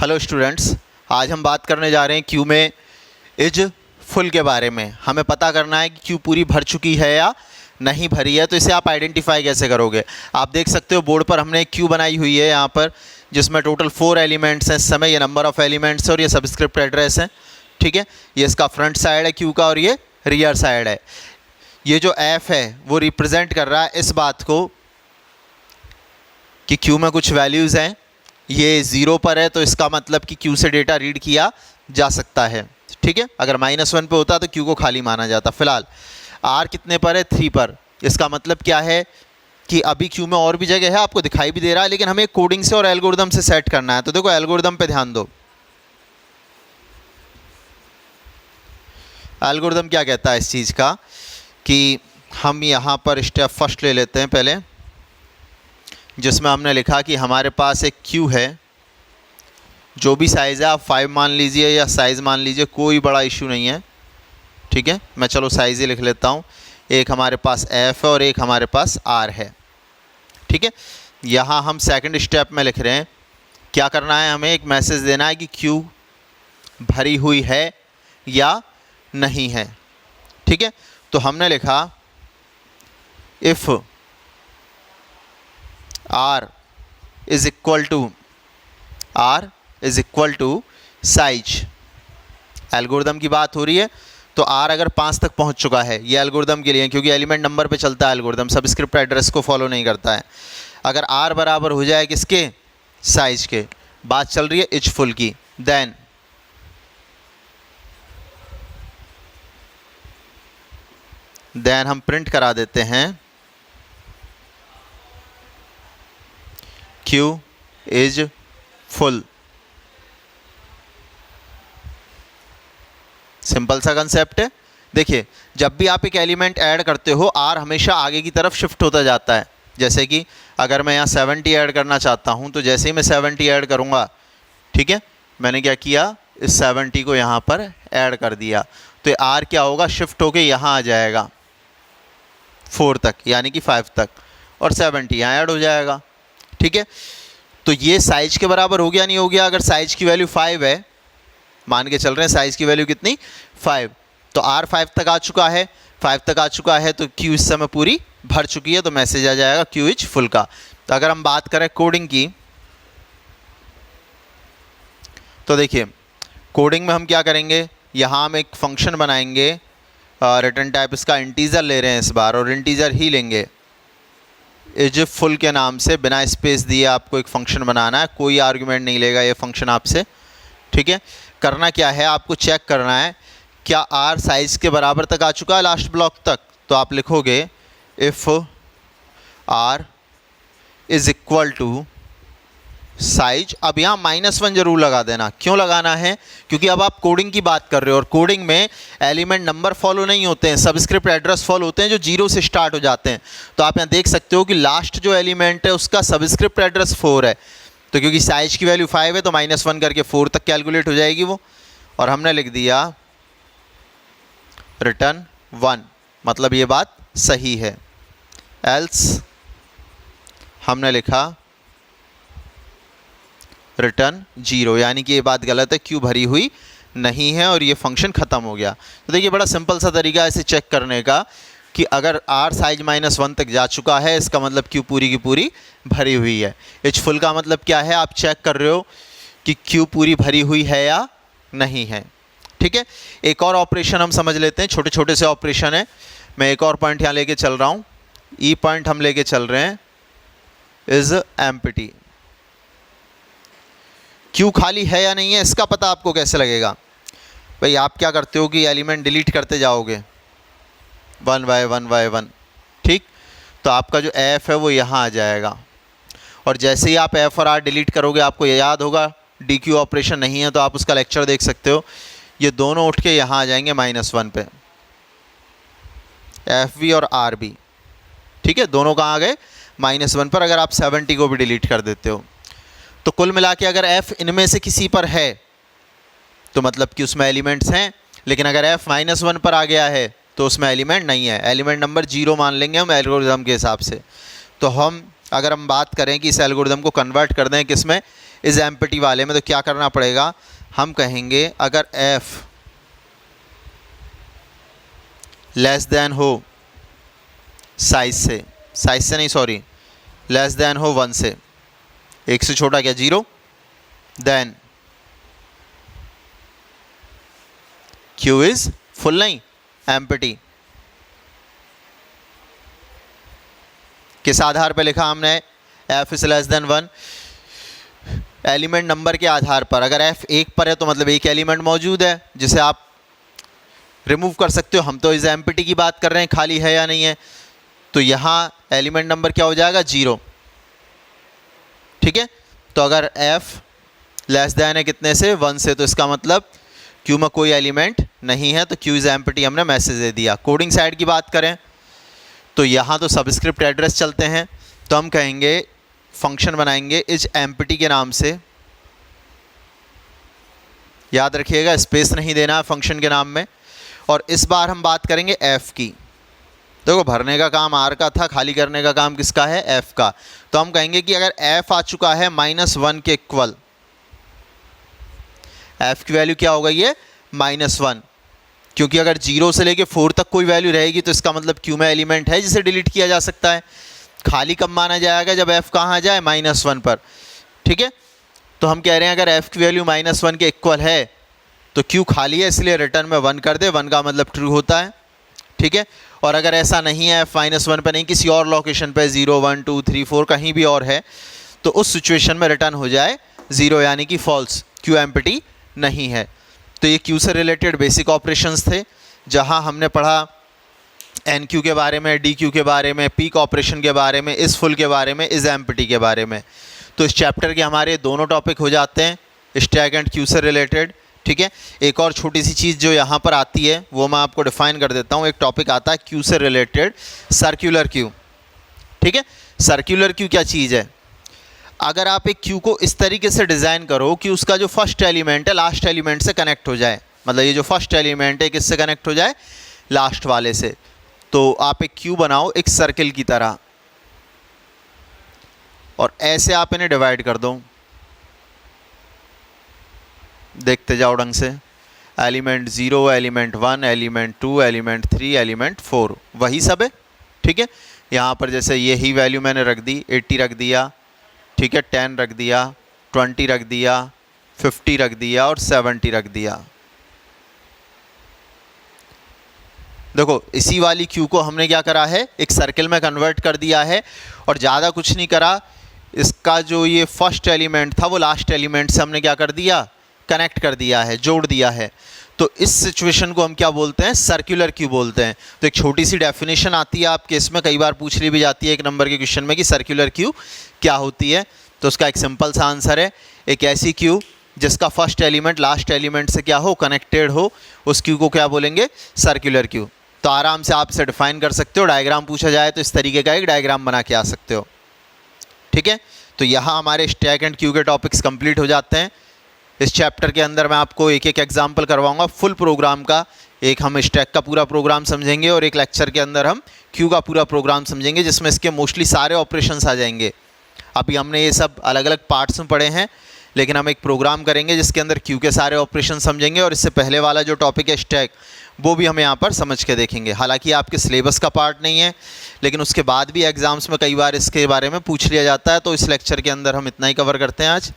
Hello students, आज हम बात करने जा रहे हैं क्यू में इज फुल के बारे में। हमें पता करना है कि क्यू पूरी भर चुकी है या नहीं भरी है। तो इसे आप आइडेंटिफाई कैसे करोगे? आप देख सकते हो बोर्ड पर हमने क्यू बनाई हुई है यहाँ पर, जिसमें टोटल 4 एलिमेंट्स हैं इस समय। ये नंबर ऑफ़ एलिमेंट्स है और ये सबस्क्रिप्ट एड्रेस है। ठीक है, ये इसका फ्रंट साइड है क्यू का और ये रियर साइड है। ये जो एफ है वो रिप्रेजेंट कर रहा है इस बात को कि क्यू में कुछ वैल्यूज़ हैं, ये 0 पर है तो इसका मतलब कि क्यू से डेटा रीड किया जा सकता है। ठीक है, अगर -1 पे होता तो क्यू को खाली माना जाता। फिलहाल आर कितने पर है? 3 पर। इसका मतलब क्या है कि अभी क्यू में और भी जगह है, आपको दिखाई भी दे रहा है, लेकिन हमें कोडिंग से और एल्गोरिदम से सेट करना है। तो देखो एल्गोरिदम पे ध्यान दो। एल्गोरिदम क्या कहता है इस चीज़ का कि हम यहाँ पर स्टेप फर्स्ट ले लेते हैं पहले, जिसमें हमने लिखा कि हमारे पास एक क्यू है, जो भी साइज़ है आप 5 मान लीजिए या साइज़ मान लीजिए, कोई बड़ा इशू नहीं है। ठीक है, मैं चलो साइज़ ही लिख लेता हूँ। एक हमारे पास एफ है और एक हमारे पास आर है। ठीक है, यहाँ हम सेकंड स्टेप में लिख रहे हैं, क्या करना है, हमें एक मैसेज देना है कि क्यू भरी हुई है या नहीं है। ठीक है, तो हमने लिखा if R is equal to size. Algorithm की बात हो रही है, तो R अगर 5 तक पहुंच चुका है, ये एल्गोरिदम के लिए, क्योंकि एलिमेंट नंबर पे चलता है एल्गोरिदम, सबस्क्रिप्ट एड्रेस को फॉलो नहीं करता है। अगर R बराबर हो जाए किसके? साइज के। बात चल रही है इज फुल की। देन हम प्रिंट करा देते हैं क्यू इज फुल। सिंपल सा कंसेप्ट है। देखिए, जब भी आप एक एलिमेंट ऐड करते हो, आर हमेशा आगे की तरफ शिफ्ट होता जाता है। जैसे कि अगर मैं यहाँ 70 ऐड करना चाहता हूँ, तो जैसे ही मैं 70 ऐड करूँगा, ठीक है, मैंने क्या किया, इस 70 को यहाँ पर ऐड कर दिया, तो आर क्या होगा, शिफ्ट होके यहाँ आ जाएगा 4 तक, यानी कि 5 तक, और 70 यहाँ ऐड हो जाएगा। ठीक है, तो ये साइज के बराबर हो गया नहीं हो गया? अगर साइज की वैल्यू 5 है, मान के चल रहे हैं साइज की वैल्यू कितनी, 5, तो R 5 तक आ चुका है, 5 तक आ चुका है, तो Q इस समय पूरी भर चुकी है, तो मैसेज आ जाएगा Q इज फुल का। तो अगर हम बात करें कोडिंग की, तो देखिए कोडिंग में हम क्या करेंगे, यहाँ हम एक फंक्शन बनाएंगे, रिटर्न टाइप इसका इंटीजर ले रहे हैं इस बार, और इंटीजर ही लेंगे। इज फुल के नाम से बिना स्पेस दिए आपको एक फंक्शन बनाना है, कोई आर्गुमेंट नहीं लेगा ये फंक्शन आपसे। ठीक है, करना क्या है, आपको चेक करना है क्या आर साइज़ के बराबर तक आ चुका है लास्ट ब्लॉक तक। तो आप लिखोगे if R is equal to size. अब यहाँ -1 जरूर लगा देना। क्यों लगाना है? क्योंकि अब आप कोडिंग की बात कर रहे हो, और कोडिंग में एलिमेंट नंबर फॉलो नहीं होते हैं, सबस्क्रिप्ट एड्रेस फॉलो होते हैं जो 0 से स्टार्ट हो जाते हैं। तो आप यहाँ देख सकते हो कि लास्ट जो एलिमेंट है उसका सबस्क्रिप्ट एड्रेस 4 है, तो क्योंकि साइज की वैल्यू 5 है तो -1 करके 4 तक कैलकुलेट हो जाएगी वो, और हमने लिख दिया रिटर्न 1, मतलब ये बात सही है। एल्स हमने लिखा रिटर्न 0, यानी कि ये बात गलत है, क्यू भरी हुई नहीं है, और ये फंक्शन ख़त्म हो गया। तो देखिए बड़ा सिंपल सा तरीका है इसे चेक करने का कि अगर R साइज -1 तक जा चुका है, इसका मतलब क्यू पूरी की पूरी भरी हुई है। इज फुल का मतलब क्या है, आप चेक कर रहे हो कि क्यू पूरी भरी हुई है या नहीं है। ठीक है, एक और ऑपरेशन हम समझ लेते हैं, छोटे छोटे से ऑपरेशन है। मैं एक और पॉइंट यहाँ लेके चल रहा हूँ, ई पॉइंट हम लेके चल रहे हैं, इज एम्प्टी। क्यू खाली है या नहीं है इसका पता आपको कैसे लगेगा? भाई आप क्या करते हो कि एलिमेंट डिलीट करते जाओगे 1 बाय 1। ठीक, तो आपका जो एफ है वो यहाँ आ जाएगा, और जैसे ही आप एफ और आर डिलीट करोगे, आपको ये याद होगा डी क्यू ऑपरेशन नहीं है तो आप उसका लेक्चर देख सकते हो, ये दोनों उठ के यहाँ आ जाएंगे -1 पे, एफ बी और आर बी। ठीक है, दोनों कहाँ आ गए? -1 पर, अगर आप 70 को भी डिलीट कर देते हो। तो कुल मिला के अगर f इनमें से किसी पर है तो मतलब कि उसमें एलिमेंट्स हैं, लेकिन अगर f -1 पर आ गया है तो उसमें एलिमेंट नहीं है, एलिमेंट नंबर 0 मान लेंगे हम एल्गोरिदम के हिसाब से। तो अगर हम बात करें कि इस एल्गोरिदम को कन्वर्ट कर दें किस में, इस एम्प्टी वाले में, तो क्या करना पड़ेगा, हम कहेंगे अगर f लेस देन हो साइज से नहीं सॉरी, लेस देन हो 1 से, 1 से छोटा क्या 0, देन Q इज फुल, नहीं एम्प्टी। किस आधार पे लिखा हमने, f is less than 1, element number के आधार पर। अगर f 1 पर है तो मतलब एक एलिमेंट मौजूद है जिसे आप रिमूव कर सकते हो। हम तो इस एम्प्टी की बात कर रहे हैं, खाली है या नहीं है, तो यहाँ एलिमेंट नंबर क्या हो जाएगा 0, ठीक है। तो अगर f लेस देन है कितने से, 1 से, तो इसका मतलब Q में कोई एलिमेंट नहीं है, तो Q इज एम्प्टी हमने मैसेज दे दिया। कोडिंग साइड की बात करें तो यहाँ तो सबस्क्रिप्ट एड्रेस चलते हैं, तो हम कहेंगे फंक्शन बनाएंगे इज एम्प्टी के नाम से। याद रखिएगा स्पेस नहीं देना है फंक्शन के नाम में। और इस बार हम बात करेंगे f की। देखो भरने का काम r का था, खाली करने का काम किसका है, f का। तो हम कहेंगे कि अगर f आ चुका है -1 के इक्वल, f की वैल्यू क्या हो गई है -1, क्योंकि अगर 0 से लेके 4 तक कोई वैल्यू रहेगी तो इसका मतलब Q में एलिमेंट है जिसे डिलीट किया जा सकता है। खाली कब माना जाएगा, जब f कहाँ आ जाए, -1 पर, ठीक है। तो हम कह रहे हैं अगर f की वैल्यू -1 के इक्वल है तो Q खाली है, इसलिए रिटर्न में 1 कर दे, 1 का मतलब ट्रू होता है, ठीक है। और अगर ऐसा नहीं है, f -1 पर नहीं, किसी और लोकेशन पे 0 1 2 3 4 कहीं भी और है, तो उस सिचुएशन में रिटर्न हो जाए 0, यानी कि फॉल्स, Q एम्प्टी नहीं है। तो ये Q से रिलेटेड बेसिक ऑपरेशंस थे, जहां हमने पढ़ा NQ के बारे में, DQ के बारे में, पीक ऑपरेशन के बारे में, इस फुल के बारे में, इस एम्प्टी के बारे में। तो इस चैप्टर के हमारे दोनों टॉपिक हो जाते हैं, स्टैक एंड Q से रिलेटेड, ठीक है। एक और छोटी सी चीज़ जो यहाँ पर आती है वो मैं आपको डिफाइन कर देता हूँ। एक टॉपिक आता है Q से रिलेटेड, सर्कुलर Q, ठीक है। सर्कुलर Q क्या चीज़ है, अगर आप एक Q को इस तरीके से डिज़ाइन करो कि उसका जो फर्स्ट एलिमेंट है लास्ट एलिमेंट से कनेक्ट हो जाए, मतलब ये जो फर्स्ट एलिमेंट है किससे कनेक्ट हो जाए, लास्ट वाले से, तो आप एक Q बनाओ एक सर्किल की तरह और ऐसे आप इन्हें डिवाइड कर दो। देखते जाओ ढंग से, element 0, element 1, element 2, element 3, element 4, वही सब है, ठीक है। यहाँ पर जैसे यही वैल्यू मैंने रख दी, 80 रख दिया, ठीक है, 10 रख दिया, 20 रख दिया, 50 रख दिया और 70 रख दिया। देखो इसी वाली Q को हमने क्या करा है, एक सर्किल में कन्वर्ट कर दिया है और ज़्यादा कुछ नहीं करा। इसका जो ये फर्स्ट एलिमेंट था वो लास्ट एलिमेंट से हमने क्या कर दिया, कनेक्ट कर दिया है, जोड़ दिया है। तो इस सिचुएशन को हम क्या बोलते हैं, सर्कुलर Q बोलते हैं। तो एक छोटी सी डेफिनेशन आती है आपके इसमें, कई बार पूछ ली भी जाती है 1 नंबर के क्वेश्चन में कि सर्कुलर Q क्या होती है। तो उसका एक सिंपल सा आंसर है, एक ऐसी Q जिसका फर्स्ट एलिमेंट लास्ट एलिमेंट से क्या हो, कनेक्टेड हो, उस Q को क्या बोलेंगे, सर्कुलर Q। तो आराम से आप इसे डिफाइन कर सकते हो। डायग्राम पूछा जाए तो इस तरीके का एक डायग्राम बना के आ सकते हो, ठीक है। तो यहाँ हमारे स्टैक एंड Q के टॉपिक्स कंप्लीट हो जाते हैं। इस चैप्टर के अंदर मैं आपको एक एक एग्जाम्पल करवाऊंगा फुल प्रोग्राम का। एक हम स्टैक का पूरा प्रोग्राम समझेंगे और एक लेक्चर के अंदर हम Q का पूरा प्रोग्राम समझेंगे, जिसमें इसके मोस्टली सारे ऑपरेशंस आ जाएंगे। अभी हमने ये सब अलग अलग पार्ट्स में पढ़े हैं, लेकिन हम एक प्रोग्राम करेंगे जिसके अंदर Q के सारे ऑपरेशन समझेंगे। और इससे पहले वाला जो टॉपिक है स्टैक, वो भी हम यहाँ पर समझ के देखेंगे। हालांकि आपके सिलेबस का पार्ट नहीं है, लेकिन उसके बाद भी एग्जाम्स में कई बार इसके बारे में पूछ लिया जाता है। तो इस लेक्चर के अंदर हम इतना ही कवर करते हैं आज।